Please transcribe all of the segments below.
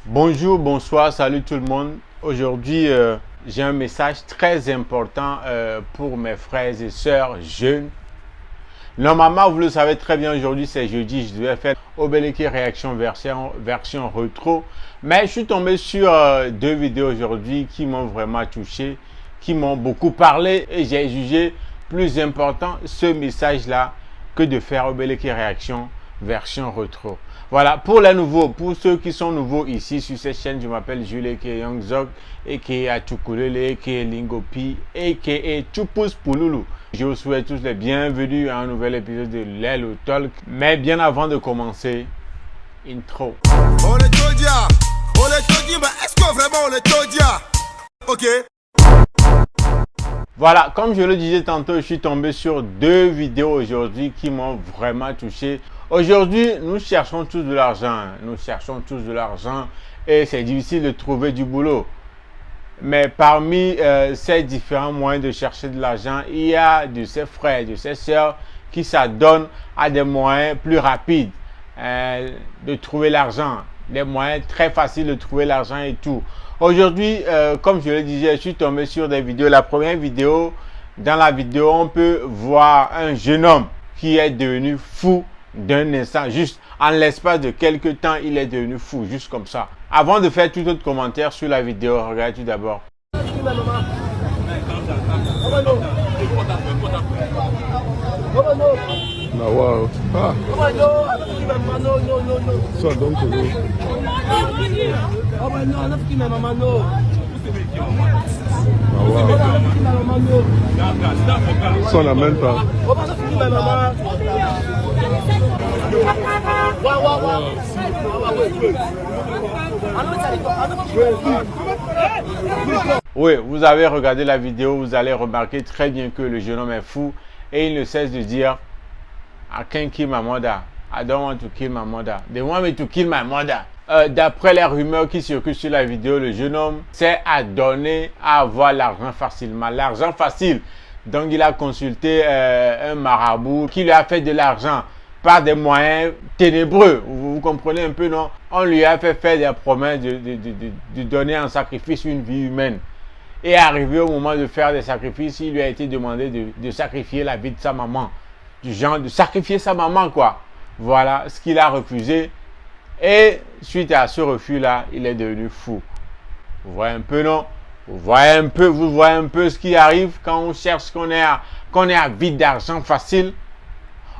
Bonjour, bonsoir, salut tout le monde. Aujourd'hui, j'ai un message très important pour mes frères et sœurs jeunes. Normalement, vous le savez très bien, aujourd'hui c'est jeudi, je devais faire Obeleke Réaction version rétro. Mais je suis tombé sur deux vidéos aujourd'hui qui m'ont vraiment touché, qui m'ont beaucoup parlé et j'ai jugé plus important ce message-là que de faire Obeleke Réaction version rétro. Voilà, pour les nouveaux, pour ceux qui sont nouveaux ici sur cette chaîne, je m'appelle Jules aka Young Zog, aka Achukulele, aka Lingopi, aka Chupus Pululu. Je vous souhaite tous les bienvenus à un nouvel épisode de Lelo Talk. Mais bien avant de commencer, intro. On est Todia, mais est-ce que vraiment on est Todia? Ok. Voilà, comme je le disais tantôt, je suis tombé sur deux vidéos aujourd'hui qui m'ont vraiment touché. Aujourd'hui, nous cherchons tous de l'argent. Nous cherchons tous de l'argent et c'est difficile de trouver du boulot. Mais parmi ces différents moyens de chercher de l'argent, il y a de ces frères, de ces sœurs qui s'adonnent à des moyens plus rapides de trouver l'argent. Des moyens très faciles de trouver l'argent et tout. Aujourd'hui, comme je le disais, je suis tombé sur des vidéos. La première vidéo, dans la vidéo, on peut voir un jeune homme qui est devenu fou d'un instant. Juste en l'espace de quelques temps, il est devenu fou, juste comme ça. Avant de faire tout autre commentaire sur la vidéo, regardez tout d'abord. Wow. Ah. So donc so on n'amène pas. Oui, vous avez regardé la vidéo, vous allez remarquer très bien que le jeune homme est fou et il ne cesse de dire I can't kill my mother. I don't want to kill my mother. They want me to kill my mother. D'après les rumeurs qui circulent sur la vidéo, le jeune homme s'est adonné à avoir l'argent facilement. L'argent facile. Donc il a consulté un marabout qui lui a fait de l'argent par des moyens ténébreux. Vous comprenez un peu, non? On lui a fait faire des promesses de donner en sacrifice une vie humaine. Et arrivé au moment de faire des sacrifices, il lui a été demandé de sacrifier la vie de sa maman. Du genre de sacrifier sa maman, quoi. Voilà ce qu'il a refusé. Et suite à ce refus-là, il est devenu fou. Vous voyez un peu, non? Vous voyez un peu ce qui arrive quand on cherche qu'on est à vide d'argent facile.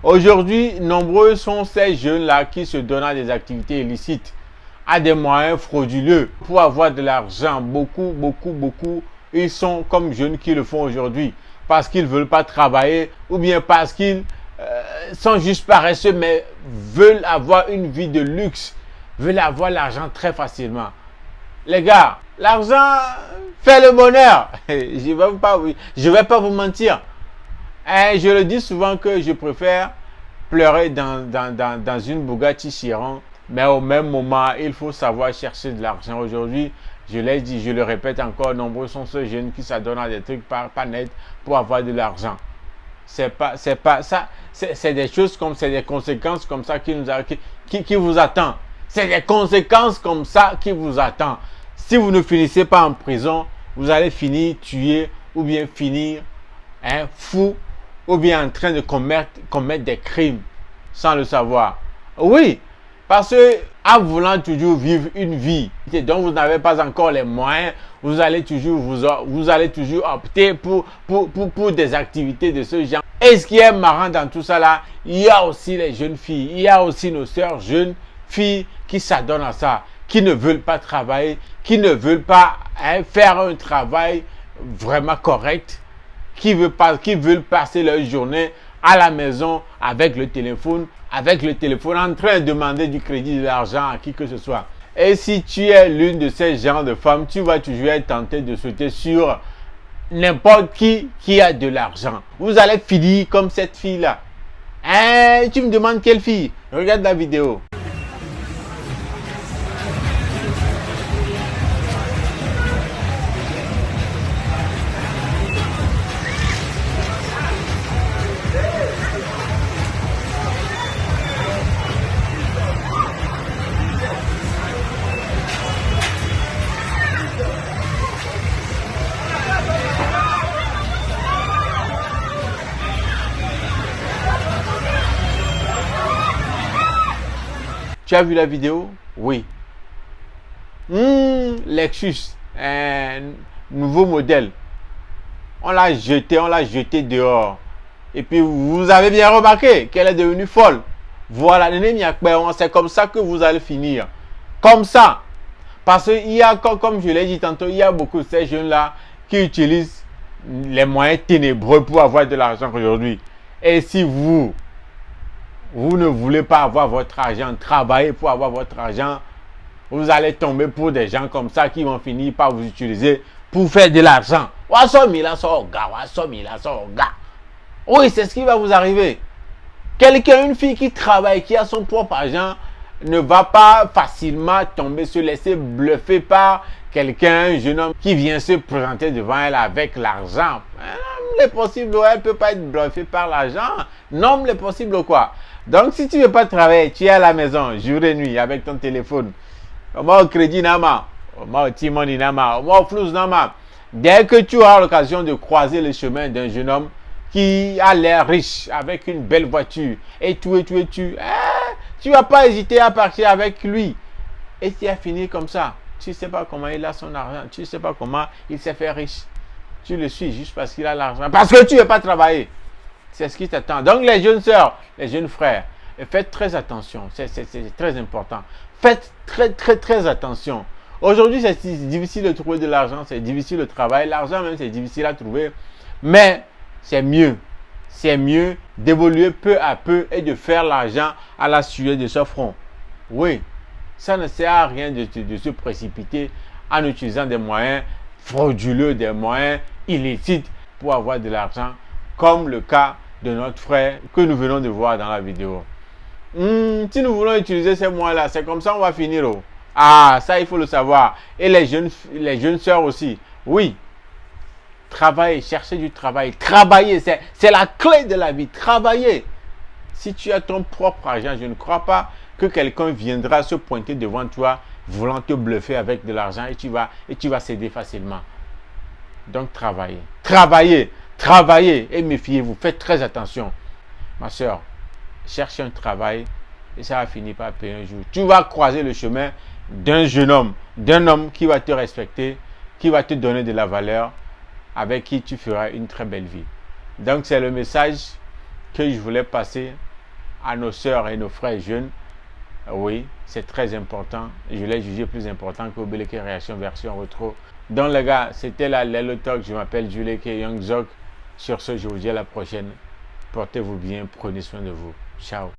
Aujourd'hui, nombreux sont ces jeunes-là qui se donnent à des activités illicites, à des moyens frauduleux pour avoir de l'argent. Beaucoup, ils sont comme jeunes qui le font aujourd'hui parce qu'ils ne veulent pas travailler ou bien parce qu'ils sont juste paresseux mais veulent avoir une vie de luxe, veulent avoir l'argent très facilement. Les gars, l'argent fait le bonheur. Je vais pas vous mentir. Et je le dis souvent que je préfère pleurer dans une Bugatti Chiron, mais au même moment, il faut savoir chercher de l'argent. Aujourd'hui, je l'ai dit, je le répète encore, nombreux sont ceux jeunes qui s'adonnent à des trucs pas nets pour avoir de l'argent. C'est pas ça, c'est des choses comme, c'est des conséquences comme ça qui vous attendent. C'est des conséquences comme ça qui vous attendent. Si vous ne finissez pas en prison, vous allez finir tué ou bien finir fou ou bien en train de commettre des crimes sans le savoir. Oui, parce que en voulant toujours vivre une vie dont vous n'avez pas encore les moyens, vous allez toujours opter pour des activités de ce genre. Et ce qui est marrant dans tout ça là, il y a aussi les jeunes filles, il y a aussi nos sœurs jeunes filles qui s'adonnent à ça, qui ne veulent pas travailler, qui ne veulent pas faire un travail vraiment correct, qui veulent passer leur journée à la maison avec le téléphone en train de demander du crédit, de l'argent à qui que ce soit. Et si tu es l'une de ces genres de femmes, tu vas toujours être tenté de sauter sur n'importe qui a de l'argent. Vous allez finir comme cette fille-là. Tu me demandes quelle fille? Regarde la vidéo. Tu as vu la vidéo? Oui. Lexus, un nouveau modèle. On l'a jeté dehors. Et puis, vous avez bien remarqué qu'elle est devenue folle. Voilà, c'est comme ça que vous allez finir. Comme ça. Parce qu'il y a, comme je l'ai dit tantôt, il y a beaucoup de ces jeunes-là qui utilisent les moyens ténébreux pour avoir de l'argent aujourd'hui. Et si vous ne voulez pas avoir votre argent, travailler pour avoir votre argent, vous allez tomber pour des gens comme ça qui vont finir par vous utiliser pour faire de l'argent. Oui, c'est ce qui va vous arriver. Quelqu'un, une fille qui travaille, qui a son propre argent, ne va pas facilement tomber, se laisser bluffer par quelqu'un, un jeune homme qui vient se présenter devant elle avec l'argent. Non, possible, elle ne peut pas être bluffée par l'argent. Non, c'est possible quoi. Donc, si tu ne veux pas travailler, tu es à la maison, jour et nuit, avec ton téléphone. Au crédit nama, au timoni nama, au flous nama. Dès que tu auras l'occasion de croiser le chemin d'un jeune homme qui a l'air riche, avec une belle voiture, et tu ne vas pas hésiter à partir avec lui. Et tu as fini comme ça. Tu ne sais pas comment il a son argent, tu ne sais pas comment il s'est fait riche. Tu le suis juste parce qu'il a l'argent, parce que tu ne veux pas travailler. C'est ce qui t'attend. Donc les jeunes sœurs, les jeunes frères, faites très attention, c'est très important. Faites très attention. Aujourd'hui, c'est difficile de trouver de l'argent, c'est difficile de travailler. L'argent même, c'est difficile à trouver. Mais c'est mieux d'évoluer peu à peu et de faire l'argent à la sueur de ce front. Oui, ça ne sert à rien de se précipiter en utilisant des moyens frauduleux, des moyens illicites pour avoir de l'argent, comme le cas de notre frère que nous venons de voir dans la vidéo. Si nous voulons utiliser ces moyens-là, c'est comme ça on va finir. Ah, ça il faut le savoir. Et les jeunes sœurs aussi. Oui. Travailler, chercher du travail. Travailler, c'est la clé de la vie. Travailler. Si tu as ton propre argent, je ne crois pas que quelqu'un viendra se pointer devant toi voulant te bluffer avec de l'argent et tu vas céder facilement. Donc travaillez. Travaillez et méfiez-vous. Faites très attention. Ma soeur, cherche un travail et ça va finir par payer un jour. Tu vas croiser le chemin d'un jeune homme, d'un homme qui va te respecter, qui va te donner de la valeur, avec qui tu feras une très belle vie. Donc c'est le message que je voulais passer à nos sœurs et nos frères jeunes. Oui, c'est très important. Je l'ai jugé plus important que Obeleke Réaction version rétro. Donc les gars, c'était la Lelo Talk. Je m'appelle Juleke Youngzok. Sur ce, je vous dis à la prochaine. Portez-vous bien, prenez soin de vous. Ciao.